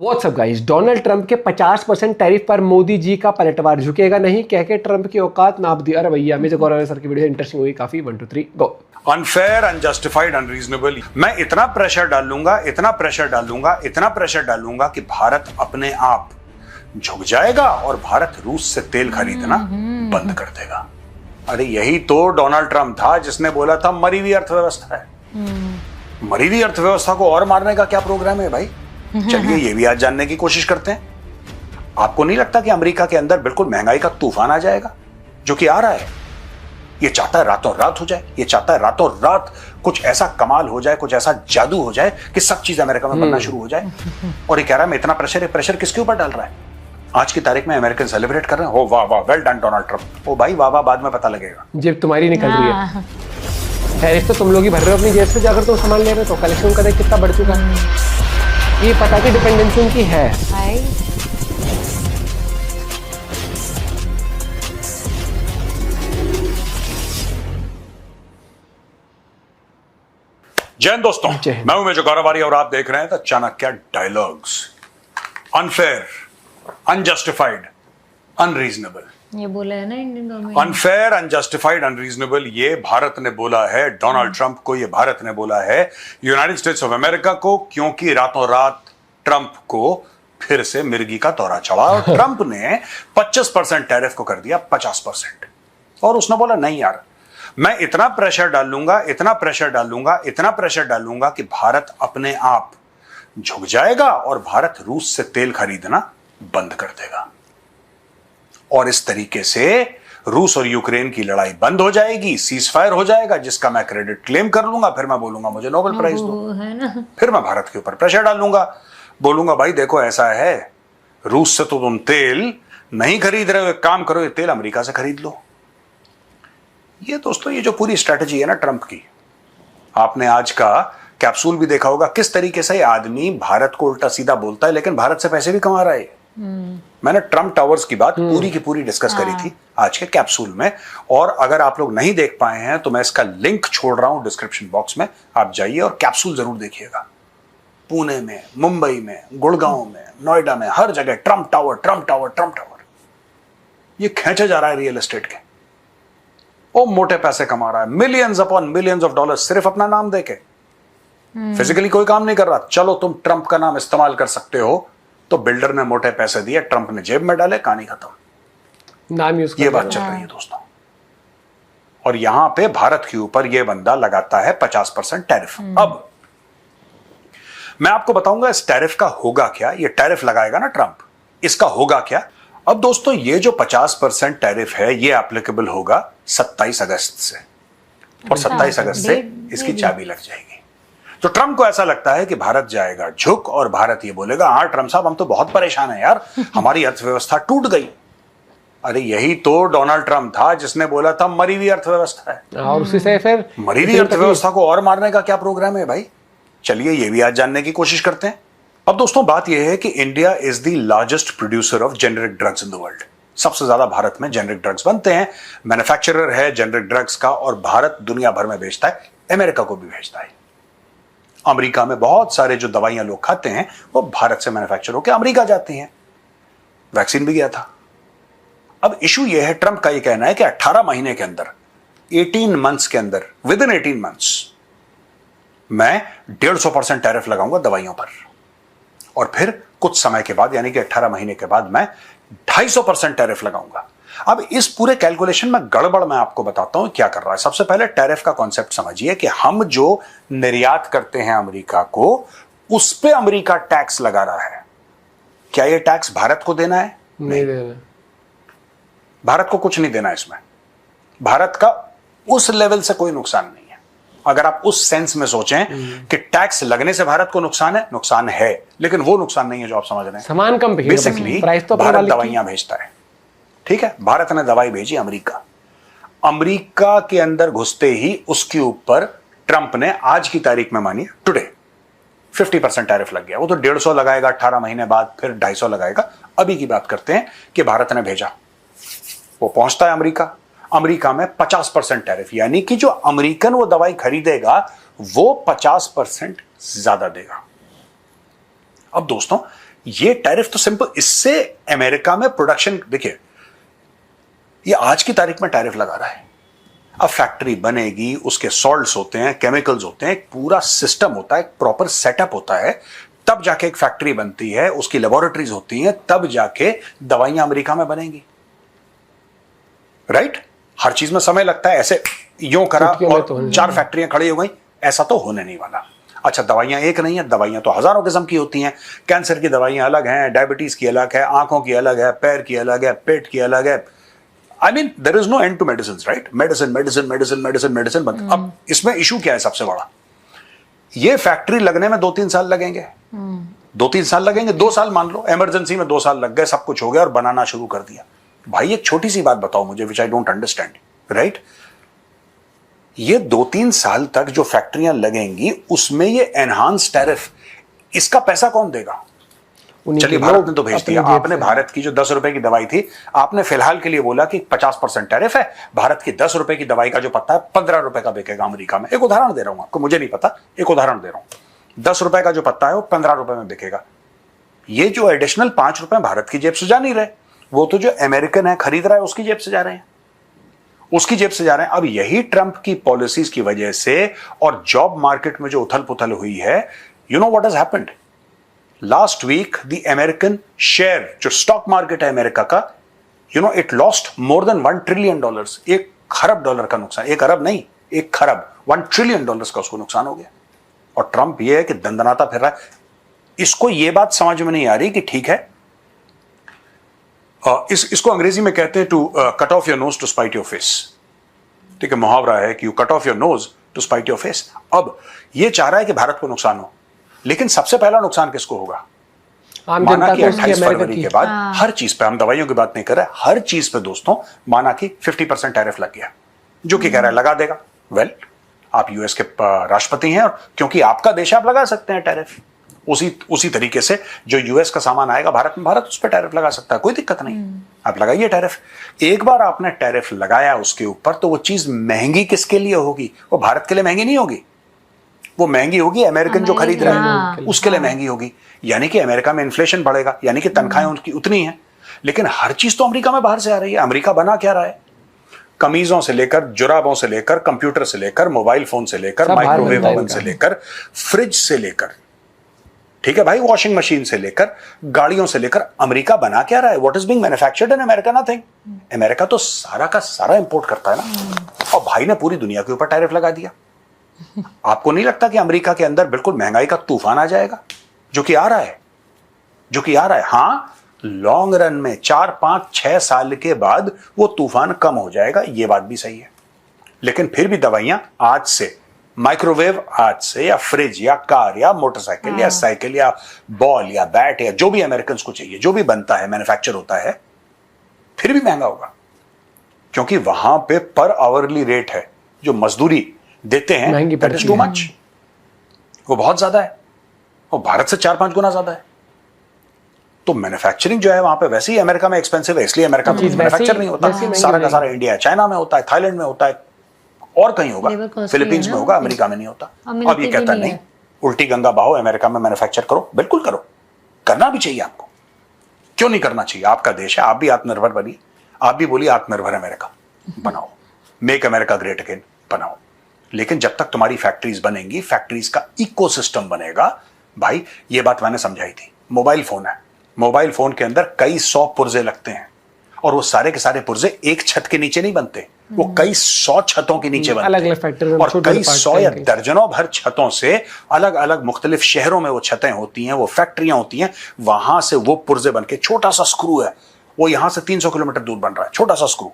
WhatsApp guys, Donald Trump के 50% tariff पर मोदी जी का पलटवार, झुकेगा नहीं कह के ट्रंप की औकात नाप दी। अरे भैया मेजर गौरव सर की वीडियो इंटरेस्टिंग हुई काफी। 1 2 3 गो। Unfair, unjustified, unreasonable. मैं इतना प्रेशर डालूंगा, इतना प्रेशर डालूंगा, इतना प्रेशर डालूंगा कि भारत अपने आप झुक जाएगा और भारत रूस से तेल खरीदना बंद कर देगा। अरे यही तो डोनाल्ड ट्रंप था जिसने बोला था मरी हुई अर्थव्यवस्था है। मरी हुई अर्थव्यवस्था को और मारने का क्या प्रोग्राम है भाई? चलिए ये भी आज जानने की कोशिश करते हैं। आपको नहीं लगता कि अमेरिका के अंदर बिल्कुल महंगाई का तूफान आ जाएगा, जो कि आ रहा है? ये चाहता है रातों रात हो जाए, ये चाहता है रातों रात कुछ ऐसा कमाल हो जाए, कुछ ऐसा जादू हो जाए कि सब चीज अमेरिका में बनना शुरू हो जाए। और ये कह रहा है मैं इतना प्रेशर है। प्रेशर किसके ऊपर डाल रहा है? आज की तारीख में अमेरिकन सेलिब्रेट कर रहे हैं, हो वाह वाह, वेल डन डोनाल्ड ट्रंप। ओ भाई वाह वाह बाद में पता लगेगा, जेब तुम्हारी निकल रही है। टैरिफ तो तुम लोग ही भर रहे हो अपनी जेब से, जाकर तुम सामान ले रहे हो तो कलेक्शन का देख कितना बढ़ चुका है। ये पता कि डिपेंडेंसी उनकी है। जय हिंद दोस्तों, मैं हूं मेजर गौरव और आप देख रहे हैं the Chanakya dialogues. Unfair, unjustified, unreasonable, ये बोला है ना Indian government. Unfair, unjustified, unreasonable, ये भारत ने बोला है, डोनाल्ड ट्रंप को ये भारत ने बोला है यूनाइटेड स्टेट्स ऑफ अमेरिका को, क्योंकि रातों रात ट्रंप को फिर से मिर्गी का दौरा चढ़ा और ट्रंप ने 25% टैरिफ को कर दिया 50%। और उसने बोला नहीं यार, मैं इतना प्रेशर डालूंगा, इतना प्रेशर डालूंगा, इतना प्रेशर डालूंगा कि भारत अपने आप झुक जाएगा और भारत रूस से तेल खरीदना बंद कर देगा। और इस तरीके से रूस और यूक्रेन की लड़ाई बंद हो जाएगी, सीज फायर हो जाएगा, जिसका मैं क्रेडिट क्लेम कर लूंगा। फिर मैं बोलूंगा मुझे नोबेल प्राइज दो, है ना। फिर मैं भारत के ऊपर प्रेशर डालूंगा, बोलूंगा भाई देखो ऐसा है, रूस से तो तुम तेल नहीं खरीद रहे हो, एक काम करो ये तेल अमेरिका से खरीद लो। ये दोस्तों ये जो पूरी स्ट्रेटजी है ना ट्रंप की, आपने आज का कैप्सूल भी देखा होगा किस तरीके से आदमी भारत को उल्टा सीधा बोलता है, लेकिन भारत से पैसे भी कमा रहा है। मैंने ट्रंप टावर्स की बात पूरी की पूरी डिस्कस करी थी आज के कैप्सूल में, और अगर आप लोग नहीं देख पाए हैं तो मैं इसका लिंक छोड़ रहा हूं डिस्क्रिप्शन बॉक्स में, आप जाइए और कैप्सूल जरूर देखिएगा। पुणे में, मुंबई में, गुड़गांव में, नोएडा में, हर जगह Trump tower, Trump tower, Trump tower. ये खींचा जा रहा है रियल एस्टेट के। वो मोटे पैसे कमा रहा है, millions upon millions of dollar, सिर्फ अपना नाम देके। फिजिकली कोई काम नहीं कर रहा। चलो तुम ट्रंप का नाम इस्तेमाल कर सकते हो, तो बिल्डर ने मोटे पैसे दिए, ट्रंप ने जेब में डाले, कहानी खत्म। नाम यूज ये बात चल रही है दोस्तों। और यहां पे भारत के ऊपर ये बंदा लगाता है 50% टैरिफ। अब मैं आपको बताऊंगा इस टैरिफ का होगा क्या। ये टैरिफ लगाएगा ना ट्रंप, इसका होगा क्या। अब दोस्तों ये जो 50% टैरिफ है ये एप्लीकेबल होगा 27 अगस्त से, और 27 अगस्त से इसकी चाबी लग जाएगी। तो ट्रंप को ऐसा लगता है कि भारत जाएगा झुक, और भारत ये बोलेगा हाँ ट्रंप साहब हम तो बहुत परेशान हैं यार, हमारी अर्थव्यवस्था टूट गई। अरे यही तो डोनाल्ड ट्रंप था जिसने बोला था मरी हुई अर्थव्यवस्था है, और उसी से फिर मरी हुई अर्थव्यवस्था को और मारने का क्या प्रोग्राम है भाई? चलिए ये भी आज जानने की कोशिश करते हैं। अब दोस्तों बात यह है कि India is the largest producer of generic drugs in the world. सबसे ज्यादा भारत में जेनेरिक ड्रग्स बनते हैं, मैन्युफैक्चरर है जेनेरिक ड्रग्स का, और भारत दुनिया भर में बेचता है, अमेरिका को भी भेजता है। अमेरिका में बहुत सारे जो दवाइयां लोग खाते हैं वो भारत से मैन्युफैक्चर होकर अमेरिका जाती हैं। वैक्सीन भी गया था। अब इशू यह है, ट्रंप का यह कहना है कि 18 महीने के अंदर, 18 मंथ्स के अंदर, विद इन 18 मंथ्स मैं 150% टैरिफ लगाऊंगा दवाइयों पर, और फिर कुछ समय के बाद यानी कि 18 महीने के बाद मैं 250% टैरिफ लगाऊंगा। अब इस पूरे कैलकुलेशन में गड़बड़ मैं आपको बताता हूं क्या कर रहा है। सबसे पहले टैरिफ का कॉन्सेप्ट समझिए कि हम जो निर्यात करते हैं अमेरिका को, उस पे अमेरिका टैक्स लगा रहा है। क्या यह टैक्स भारत को देना है? नहीं देना। भारत को कुछ नहीं देना इसमें। भारत का उस लेवल से कोई नुकसान नहीं है। अगर आप उस सेंस में सोचें कि टैक्स लगने से भारत को नुकसान है, लेकिन वो नुकसान नहीं है जो आप समझ रहे हैं। सामान कम बिकेगा, बेसिकली प्राइस तो भारत दवाइयां भेजता है, ठीक है। भारत ने दवाई भेजी अमेरिका, अमेरिका के अंदर घुसते ही उसके ऊपर ट्रंप ने आज की तारीख में, मानिए टुडे, 50% टैरिफ लग गया। वो तो 150 लगाएगा 18 महीने बाद, फिर 250 लगाएगा। अभी की बात करते हैं कि भारत ने भेजा, वो पहुंचता है अमेरिका, अमेरिका में 50% टैरिफ, यानी कि जो अमेरिकन वो दवाई खरीदेगा वो 50% ज्यादा देगा। अब दोस्तों ये टैरिफ तो सिंपल, इससे अमेरिका में प्रोडक्शन, देखिए ये आज की तारीख में टैरिफ लगा रहा है। अब फैक्ट्री बनेगी, उसके सॉल्ट्स होते हैं, केमिकल्स होते हैं, एक पूरा सिस्टम होता है, एक प्रॉपर सेटअप होता है, तब जाके एक फैक्ट्री बनती है, उसकी लेबोरेटरीज होती हैं, तब जाके दवाइयां अमेरिका में बनेंगी, राइट? हर चीज में समय लगता है। ऐसे यूं करा और 4 फैक्ट्रियां खड़ी हो गई, ऐसा तो होने नहीं वाला। अच्छा, दवाइयां एक नहीं है, दवाइयां तो हजारों किस्म की होती हैं। कैंसर की दवाइयां अलग हैं, डायबिटीज की अलग है, आंखों की अलग है, पैर की अलग है, पेट की अलग है। I mean, there is no end to medicines, right? Medicine. अब इसमें इशू क्या है सबसे बड़ा? ये फैक्ट्री लगने में 2-3 साल लगेंगे। 2-3 साल लगेंगे, 2 साल मान लो, इमरजेंसी में 2 साल लग गए, सब कुछ हो गया और बनाना शुरू कर दिया। भाई एक छोटी सी बात बताओ मुझे, विच आई डोंट अंडरस्टैंड, राइट? ये 2-3 साल तक जो फैक्ट्रियां लगेंगी, उसमें ये एनहांस टैरिफ, इसका पैसा कौन देगा? चलिए, भारत ने तो भेज दिया। आपने भारत की जो 10 रुपए की दवाई थी, आपने फिलहाल के लिए बोला कि 50% टैरिफ है, भारत की 10 रुपए की दवाई का जो पत्ता है 15 रुपए का बिकेगा अमेरिका में। एक उदाहरण दे रहा हूं आपको, मुझे नहीं पता, एक उदाहरण दे रहा हूं। 10 रुपए का जो पत्ता है वो 15 रुपए में बिकेगा। ये जो एडिशनल 5 रुपए भारत की जेब से जा नहीं रहे, वो तो जो अमेरिकन है खरीद रहा है उसकी जेब से जा रहे हैं, उसकी जेब से जा रहे हैं। अब यही ट्रंप की पॉलिसीज की वजह से और जॉब मार्केट में जो उथल पुथल हुई है, you know what has happened? Last week the American share, जो स्टॉक मार्केट है अमेरिका का, you know it lost more than $1 trillion. 1 खरब डॉलर का नुकसान, 1 अरब नहीं, 1 खरब, $1 ट्रिलियन का उसको नुकसान हो गया। और ट्रंप ये है कि दंदनाता फिर रहा है। इसको ये बात समझ में नहीं आ रही कि ठीक है, इसको अंग्रेजी में कहते हैं to cut off your nose to spite your face. ठीक है, मुहावरा है कि you cut off your nose to spite your face. अब ये चाह रहा है कि भारत को नुकसान हो, लेकिन सबसे पहला नुकसान किसको होगा? माना कि 28 फरवरी के बाद हर चीज पे, हम दवाइयों की बात नहीं कर रहे, हर चीज पे दोस्तों, माना कि 50% टैरिफ लग गया, जो कि कह रहा है लगा देगा। वेल, आप यूएस के राष्ट्रपति हैं और क्योंकि आपका देश, आप लगा सकते हैं टैरिफ। उसी तरीके से जो यूएस का सामान आएगा भारत में, भारत उस पर टैरिफ लगा सकता है, कोई दिक्कत नहीं, आप लगाइए टैरिफ। एक बार आपने टैरिफ लगाया उसके ऊपर, तो वो चीज महंगी किसके लिए होगी? वो भारत के लिए महंगी नहीं होगी, वो महंगी होगी अमेरिकन जो खरीद रहे हैं उसके लिए महंगी होगी। यानी कि अमेरिका में इन्फ्लेशन बढ़ेगा, यानी कि तनख्वाहें उनकी उतनी हैं। लेकिन हर चीज तो अमेरिका में बाहर से आ रही है। अमेरिका बना क्या रहा है? कमीजों से लेकर, जुराबों से लेकर, कंप्यूटर से लेकर, मोबाइल फोन से लेकर, माइक्रोवेव ओवन से लेकर, फ्रिज से लेकर, ठीक है भाई, वॉशिंग मशीन से लेकर, गाड़ियों से लेकर, अमेरिका बना क्या रहा है? What is being manufactured in America? Nothing. America तो सारा का सारा इंपोर्ट करता है ना। और भाई ने पूरी दुनिया के ऊपर टैरिफ लगा दिया। आपको नहीं लगता कि अमेरिका के अंदर बिल्कुल महंगाई का तूफान आ जाएगा? जो कि आ रहा है, हां, लॉन्ग रन में 4, 5, 6 साल के बाद वो तूफान कम हो जाएगा, ये बात भी सही है। लेकिन फिर भी दवाइयां आज से, माइक्रोवेव आज से, या फ्रिज या कार या मोटरसाइकिल या साइकिल या बॉल या बैट या जो भी अमेरिकन को चाहिए, जो भी बनता है, मैन्युफैक्चर होता है, फिर भी महंगा होगा। क्योंकि वहां पे पर आवरली रेट है, जो मजदूरी देते हैं, दैट इज टू मच, वो बहुत ज्यादा है, वो भारत से 4-5 गुना ज्यादा है। तो मैन्युफैक्चरिंग जो है वहां पे वैसे ही अमेरिका में एक्सपेंसिव है, इसलिए अमेरिका में मैन्युफैक्चर नहीं होता, सारा का सारा इंडिया है, चाइना में होता है, थाईलैंड में होता है, और कहीं होगा, फिलीपींस में होगा, अमेरिका में नहीं होता। अब ये कहता नहीं, उल्टी गंगा बहाओ, अमेरिका में मैन्युफैक्चर करो, बिल्कुल करो, करना भी चाहिए आपको, क्यों नहीं करना चाहिए? आपका देश है, आप भी आत्मनिर्भर बनिए, आप भी बोलिए आत्मनिर्भर अमेरिका बनाओ, मेक अमेरिका ग्रेट अगेन बनाओ। लेकिन जब तक तुम्हारी फैक्ट्रीज बनेंगी, फैक्ट्रीज का इकोसिस्टम बनेगा, भाई ये बात मैंने समझाई थी। मोबाइल फोन है, मोबाइल फोन के अंदर कई 100 पुर्जे लगते हैं, और वो सारे के सारे पुर्जे एक छत के नीचे नहीं बनते, वो कई 100 छतों के नीचे बनते हैं, और कई 100 या दर्जनों भर छतों से अलग अलग मुख्तलिफ शहरों में वो छतें होती हैं, वो फैक्ट्रियां होती हैं, वहां से वो पुर्जे बन के, छोटा सा स्क्रू है, वो यहां से 300 किलोमीटर दूर बन रहा है, छोटा सा स्क्रू,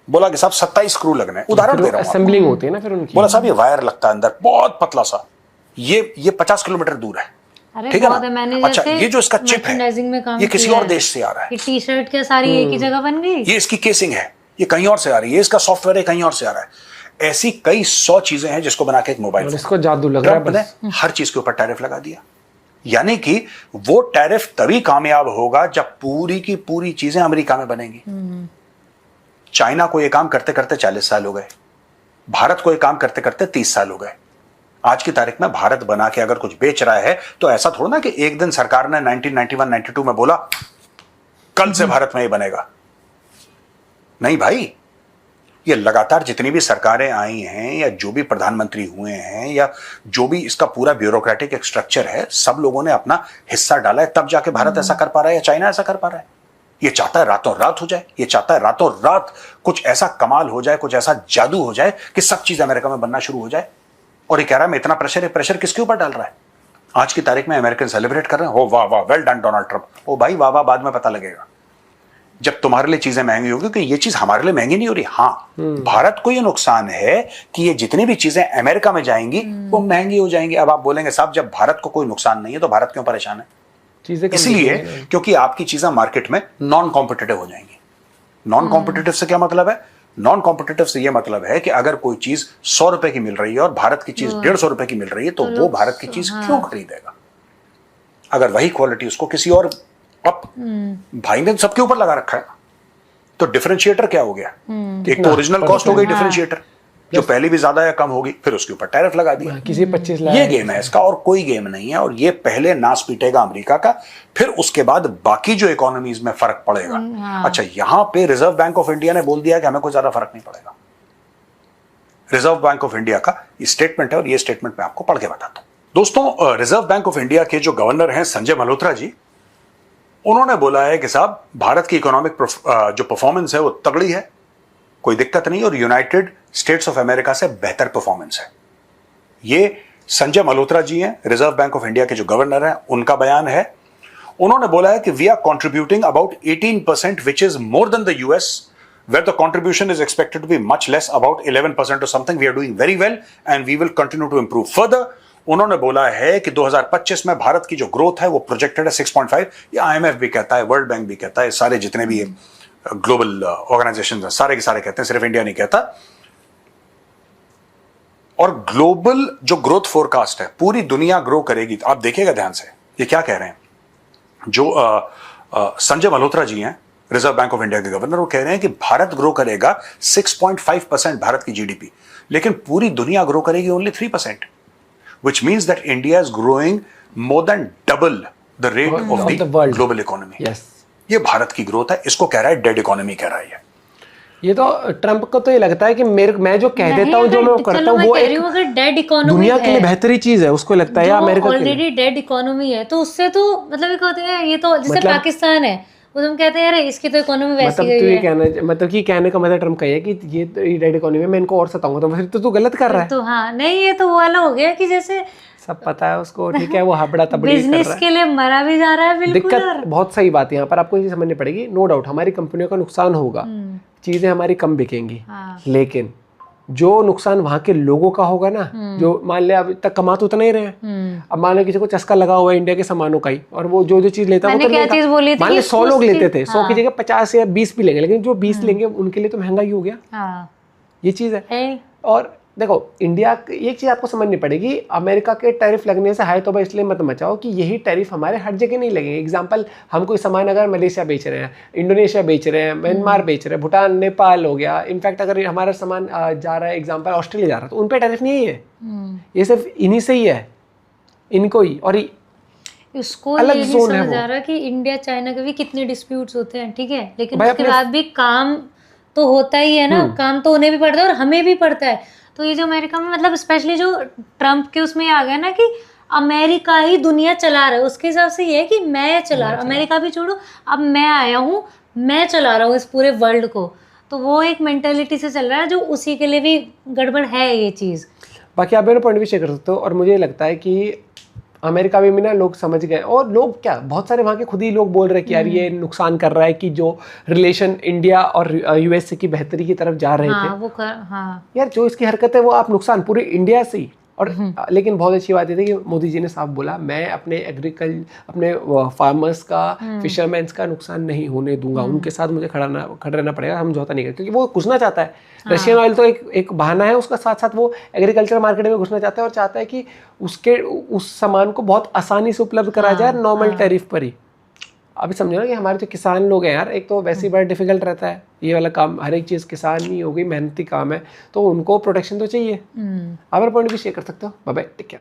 बोला कि साहब 27 स्क्रू लगने, उदाहरण दे रहा हूं, असेंबलिंग होती है ना फिर उनकी, बोला साहब ये वायर लगता है अंदर बहुत पतला सा, ये 50 किलोमीटर दूर है, ठीक है ना? अच्छा, ये जो इसका चिप है ये किसी और देश से आ रहा है, टी शर्ट क्या सारी एक ही जगह बन गई, ये इसकी केसिंग है, ये कहीं और से आ रही है, इसका सॉफ्टवेयर कहीं और से आ रहा है। ऐसी कई 100 चीजें हैं जिसको बना के एक मोबाइल, इसको जादू लग रहा है, हर चीज के ऊपर टैरिफ लगा दिया। यानी कि वो टैरिफ तभी कामयाब होगा जब पूरी की पूरी चीजें अमेरिका में बनेंगी। चाइना को ये काम करते करते 40 साल हो गए, भारत को ये काम करते करते 30 साल हो गए, आज की तारीख में भारत बना के अगर कुछ बेच रहा है तो ऐसा थोड़ा ना कि एक दिन सरकार ने 1991-92 में बोला कल से भारत में ही बनेगा। नहीं भाई, ये लगातार जितनी भी सरकारें आई हैं या जो भी प्रधानमंत्री हुए हैं या जो भी इसका पूरा ब्यूरोक्रेटिक एक स्ट्रक्चर है, सब लोगों ने अपना हिस्सा डाला है, तब जाके भारत ऐसा कर पा रहा है या चाइना ऐसा कर पा रहा है। ये चाहता है रातों रात हो जाए, ये चाहता है रातों रात कुछ ऐसा कमाल हो जाए, कुछ ऐसा जादू हो जाए कि सब चीज अमेरिका में बनना शुरू हो जाए। और ये कह रहा है मैं इतना प्रेशर है, प्रेशर किसके ऊपर डाल रहा है? आज की तारीख में अमेरिकन सेलिब्रेट कर रहे हैं, हो वाह वाह, वेल डन डोनाल्ड ट्रंप। ओ भाई वाह वाह बाद में पता लगेगा जब तुम्हारे लिए चीजें महंगी होगी, क्योंकि ये चीज हमारे लिए महंगी नहीं हो रही। हाँ, भारत को ये नुकसान है कि ये जितनी भी चीजें अमेरिका में जाएंगी वो महंगी हो जाएंगी। अब आप बोलेंगे साहब जब भारत को कोई नुकसान नहीं है तो भारत क्यों परेशान है? चीजें इसलिए क्योंकि आपकी चीजें मार्केट में नॉन कॉम्पिटिटिव हो जाएंगी। नॉन कॉम्पिटिटिव से क्या मतलब है? नॉन कॉम्पिटिटिव से यह मतलब है कि अगर कोई चीज 100 रुपए की मिल रही है और भारत की चीज 150 रुपए की मिल रही है तो वो भारत की चीज क्यों खरीदेगा? अगर वही क्वालिटी उसको किसी और भाई ने सबके ऊपर लगा रखा है, तो डिफरेंशिएटर क्या हो गया? एक तो ओरिजिनल कॉस्ट हो गई डिफरेंशिएटर, जो पहले भी ज्यादा या कम होगी, फिर उसके ऊपर टैरिफ लगा दिया। किसी 25 लाख। ये गेम है इसका और कोई गेम नहीं है। और ये पहले नाश पीटेगा अमेरिका का, फिर उसके बाद बाकी जो इकोनॉमीज में फर्क पड़ेगा। अच्छा, यहां पे रिजर्व बैंक ऑफ इंडिया ने बोल दिया कि हमें कोई ज्यादा फर्क नहीं पड़ेगा। रिजर्व बैंक ऑफ इंडिया का ये स्टेटमेंट है और ये स्टेटमेंट मैं आपको पढ़ के बताता हूं। दोस्तों, रिजर्व बैंक ऑफ इंडिया के जो गवर्नर हैं संजय मल्होत्रा जी, उन्होंने बोला है कि साहब भारत की इकोनॉमिक जो परफॉर्मेंस है वो तगड़ी है, कोई दिक्कत नहीं, और यूनाइटेड स्टेट्स ऑफ अमेरिका से बेहतर परफॉर्मेंस है। ये संजय मल्होत्रा जी हैं, रिजर्व बैंक ऑफ इंडिया के जो गवर्नर हैं, उनका बयान है। उन्होंने बोला है कि we are contributing about 18%, which is more than the US, where the contribution is expected to be much less, about 11% or something. We are doing very well and we will continue to improve further. उन्होंने बोला है कि 2025 में भारत की जो growth है वो projected है 6.5। ये आईएमएफ भी कहता है, वर्ल्ड बैंक भी कहता है, सारे जितने भी ग्लोबल ऑर्गेनाइजेशंस हैं सारे के सारे कहते हैं, सिर्फ इंडिया नहीं कहता। और ग्लोबल जो ग्रोथ फोरकास्ट है, पूरी दुनिया ग्रो करेगी। आप देखिएगा ध्यान से, ये क्या कह रहे हैं जो संजय मल्होत्रा जी हैं, रिजर्व बैंक ऑफ इंडिया के गवर्नर, वो कह रहे हैं कि भारत ग्रो करेगा 6.5% भारत की जीडीपी, लेकिन पूरी दुनिया ग्रो करेगी only 3%, which means that India is growing more than double the rate of the global economy. Yes. ये भारत की ग्रोथ है, इसको कह रहा है डेड इकोनॉमी कह रहा है। ये तो ट्रंप को तो ये लगता है कि मैं जो कह देता हूँ, जो मैं करता हूँ, वो एक डेड इकोनॉमी दुनिया के लिए बेहतरी चीज है, उसको लगता है अमेरिका ऑलरेडी डेड इकोनॉमी है, तो उससे तो मतलब एक होते हैं, ये तो जैसे पाकिस्तान है, वो तुम कहते हैं अरे इसकी तो इकोनॉमी वैसी गई है। मतलब कि कहने का मतलब ट्रम्प का है कि ये डेड इकोनॉमी है, मैं इनको और सताऊंगा, तो फिर तो तू गलत कर रहा है। तो हाँ, नहीं ये तो वो वाला हो गया कि जैसे सब पता है उसको, ठीक है, वो हबड़ा तबड़ी कर रहा है, बिजनेस के लिए मरा भी जा रहा है। बिल्कुल दिक्कत बहुत सही बात है यहाँ पर, आपको ये समझनी पड़ेगी। नो डाउट हमारी कंपनियों का नुकसान होगा, चीजें हमारी कम बिकेंगी, लेकिन जो नुकसान वहां के लोगों का होगा ना, जो मान ले अब तक कमा तो उतना ही रहे हैं, अब मान लो किसी को चस्का लगा हुआ है इंडिया के सामानों का ही, और वो जो चीज लेता है वो तो मान ले 100 लोग लेते थे, 100 की जगह 50 या 20 भी लेंगे, लेकिन जो 20 लेंगे उनके लिए तो महंगा ही हो गया। ये चीज है। और देखो इंडिया, एक चीज आपको समझनी पड़ेगी, अमेरिका के टैरिफ लगने से हाय तौबा इसलिए मत मचाओ कि यही टैरिफ हमारे हर जगह नहीं लगेंगे। एग्जांपल, हम कोई सामान अगर मलेशिया बेच रहे हैं, इंडोनेशिया बेच रहे हैं, म्यांमार बेच रहे हैं, भूटान, नेपाल हो गया, इनफैक्ट अगर हमारा सामान जा रहा है एग्जाम्पल ऑस्ट्रेलिया जा रहा है, तो उन पर टैरिफ नहीं है, ये सिर्फ इन्हीं से ही है, इनको ही। और उसको अलग नहीं समझ आ रहा कि इंडिया चाइना के भी कितने डिस्प्यूट्स होते हैं, ठीक है, लेकिन उसके बाद भी काम तो होता ही है ना, काम तो उन्हें भी पड़ता है और हमें भी पड़ता है। तो ये जो अमेरिका में मतलब स्पेशली जो ट्रम्प के उसमें आ गया ना कि अमेरिका ही दुनिया चला रहा है, उसके हिसाब से ये है कि मैं चला रहा हूँ, अमेरिका भी छोड़ो, अब मैं आया हूँ, मैं चला रहा हूँ इस पूरे वर्ल्ड को। तो वो एक मेंटेलिटी से चल रहा है जो उसी के लिए भी गड़बड़ है ये चीज़। बाकी आप मेरा पॉइंट भी शेयर कर सकते हो। और मुझे लगता है कि अमेरिका में भी ना लोग समझ गए, और लोग क्या बहुत सारे वहाँ के खुद ही लोग बोल रहे हैं कि यार ये नुकसान कर रहा है कि जो रिलेशन इंडिया और यूएसए की बेहतरी की तरफ जा रहे थे। यार जो इसकी हरकत है वो आप नुकसान पूरे इंडिया से ही। और लेकिन बहुत अच्छी बात ये थी कि मोदी जी ने साफ बोला, मैं अपने अपने फार्मर्स का, फिशरमैन्स का नुकसान नहीं होने दूंगा, उनके साथ मुझे खड़ा रहना पड़ेगा, समझौता नहीं करें, क्योंकि वो घुसना चाहता है। रशियन ऑयल तो एक बहाना है, उसका साथ साथ वो एग्रीकल्चर मार्केट में घुसना चाहता है और चाहता है कि उस सामान को बहुत आसानी से उपलब्ध कराया जाए नॉर्मल टैरिफ पर ही। अभी समझो ना कि हमारे जो किसान लोग हैं यार, एक तो वैसे ही बड़ा डिफिकल्ट रहता है ये वाला काम, हर एक चीज़ किसान ही होगी, मेहनती काम है, तो उनको प्रोटेक्शन तो चाहिए। अवर पॉइंट भी शेयर कर सकते हो। Bye bye, take care.